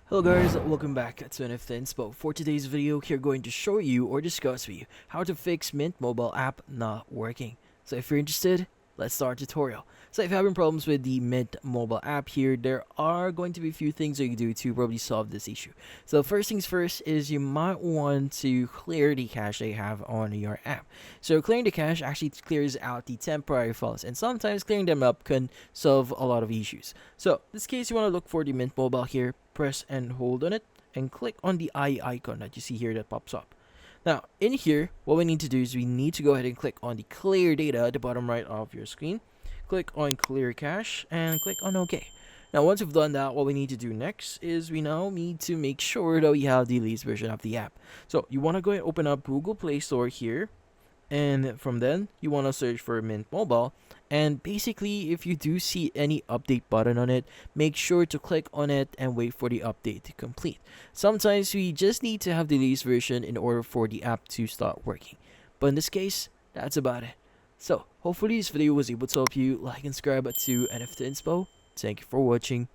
Hello guys, welcome back to NFT Inspo. For today's video, we're going to show you or discuss with you how to fix Mint mobile app not working. So if you're interested, let's start the tutorial. So if you're having problems with the Mint mobile app here, there are going to be a few things that you can do to probably solve this issue. So first things first is you might want to clear the cache that you have on your app. So clearing the cache actually clears out the temporary files, and sometimes clearing them up can solve a lot of issues. So in this case, you want to look for the Mint mobile here, press and hold on it, and click on the eye icon that you see here that pops up. Now, in here, what we need to do is we need to go ahead and click on the clear data at the bottom right of your screen. Click on clear cache and click on OK. Now, once we've done that, what we need to do next is we now need to make sure that we have the latest version of the app. So you want to go and open up Google Play Store here, and from then you want to search for Mint Mobile, and basically if you do see any update button on it, make sure to click on it and wait for the update to complete. Sometimes we just need to have the latest version in order for the app to start working, but in this case, that's about it. So hopefully this video was able to help you. Like and subscribe to NFT Inspo. Thank you for watching.